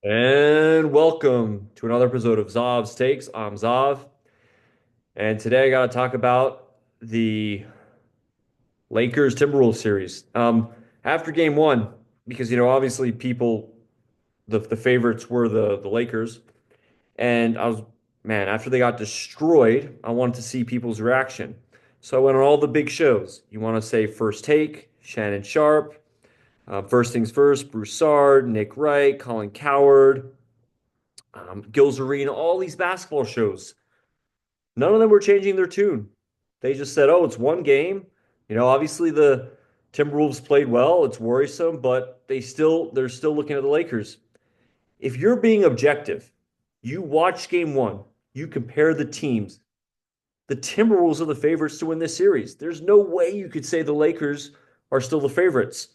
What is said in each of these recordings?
And welcome to another episode of Zav's Takes. I'm Zav, and today I got to talk about the Lakers Timberwolves series. After game one, because obviously the favorites were the Lakers, and after they got destroyed, I wanted to see people's reaction. So I went on all the big shows. You want to say First Take, Shannon Sharp, First Things First, Broussard, Nick Wright, Colin Coward, Gil's Arena, all these basketball shows. None of them were changing their tune. They just said, "Oh, it's one game." Obviously the Timberwolves played well. It's worrisome, but they're still looking at the Lakers. If you're being objective, you watch game one, you compare the teams. The Timberwolves are the favorites to win this series. There's no way you could say the Lakers are still the favorites.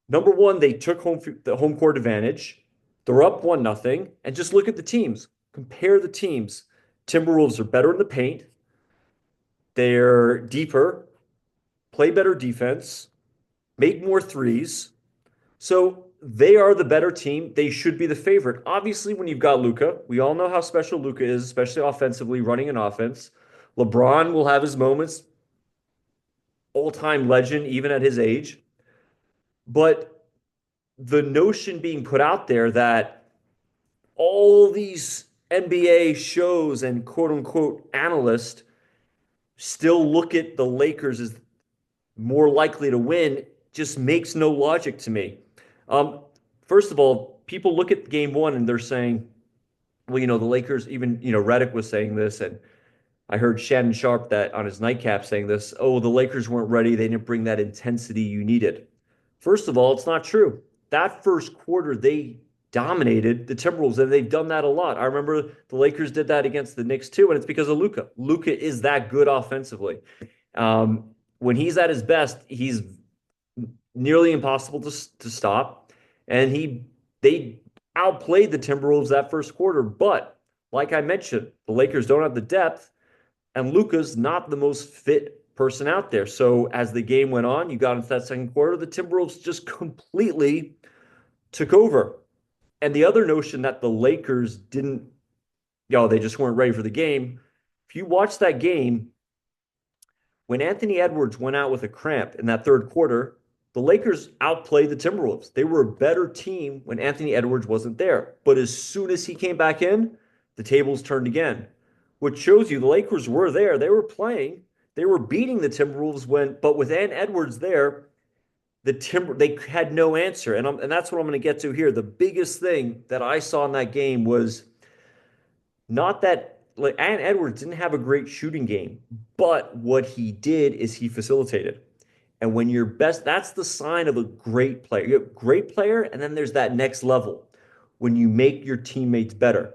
Number one, they took the home court advantage. They're up 1-0. And just look at the teams. Compare the teams. Timberwolves are better in the paint. They're deeper, play better defense, make more threes. So they are the better team. They should be the favorite. Obviously, when you've got Luka, we all know how special Luka is, especially offensively, running an offense. LeBron will have his moments, all-time legend, even at his age. But the notion being put out there that all these NBA shows and quote unquote analysts still look at the Lakers as more likely to win just makes no logic to me. Um, First of all, people look at game one and they're saying, well, the Lakers, even, Redick was saying this, and I heard Shannon Sharp that on his nightcap saying this, oh, the Lakers weren't ready. They didn't bring that intensity you needed. First of all, it's not true. That first quarter, they dominated the Timberwolves, and they've done that a lot. I remember the Lakers did that against the Knicks too, and it's because of Luka. Luka is that good offensively. When he's at his best, he's nearly impossible to stop, and they outplayed the Timberwolves that first quarter. But like I mentioned, the Lakers don't have the depth, and Luka's not the most fit person out there. So as the game went on, you got into that second quarter, the Timberwolves just completely took over. And the other notion that the Lakers didn't, they just weren't ready for the game. If you watch that game, when Anthony Edwards went out with a cramp in that third quarter, the Lakers outplayed the Timberwolves. They were a better team when Anthony Edwards wasn't there. But as soon as he came back in, the tables turned again, which shows you the Lakers were there. They were playing. They were beating the Timberwolves but with Ant Edwards there, they had no answer. And that's what I'm going to get to here. The biggest thing that I saw in that game was not that like Ant Edwards didn't have a great shooting game, but what he did is he facilitated. And when you're best, that's the sign of a great player. You have a great player, and then there's that next level when you make your teammates better.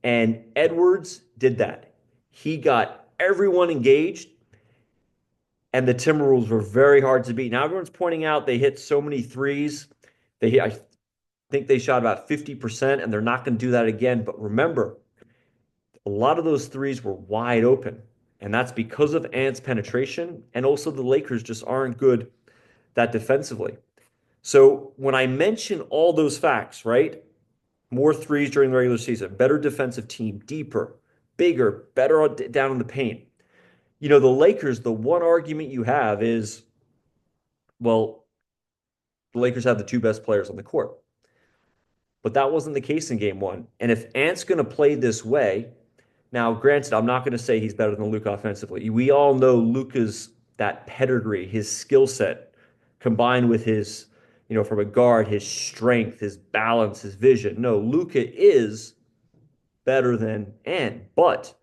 And Edwards did that. He got everyone engaged, and the Timberwolves were very hard to beat. Now everyone's pointing out they hit so many threes. I think they shot about 50%, and they're not going to do that again. But remember, a lot of those threes were wide open. And that's because of Ant's penetration. And also the Lakers just aren't good that defensively. So when I mention all those facts, right? More threes during the regular season, better defensive team, deeper, bigger, better down in the paint. The Lakers, the one argument you have is, well, the Lakers have the two best players on the court. But that wasn't the case in game one. And if Ant's going to play this way, now, granted, I'm not going to say he's better than Luka offensively. We all know Luka's that pedigree, his skill set, combined with his, from a guard, his strength, his balance, his vision. No, Luka is better than Ant. But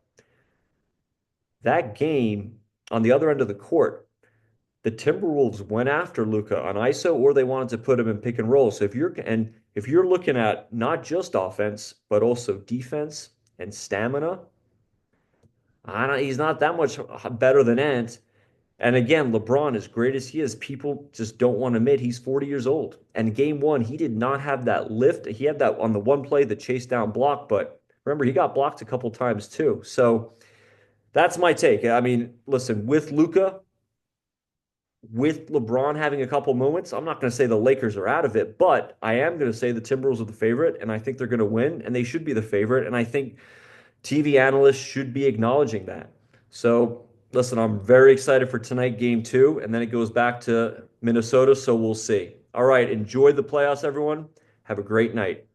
that game on the other end of the court, the Timberwolves went after Luka on ISO, or they wanted to put him in pick and roll. So if you're looking at not just offense but also defense and stamina, he's not that much better than Ant. And again, LeBron, as great as he is, people just don't want to admit he's 40 years old. And game one, he did not have that lift. He had that on the one play, the chase down block, but remember, he got blocked a couple times too. So that's my take. I mean, listen, with Luka, with LeBron having a couple moments, I'm not going to say the Lakers are out of it, but I am going to say the Timberwolves are the favorite, and I think they're going to win, and they should be the favorite. And I think TV analysts should be acknowledging that. So, listen, I'm very excited for tonight, game two, and then it goes back to Minnesota, so we'll see. All right, enjoy the playoffs, everyone. Have a great night.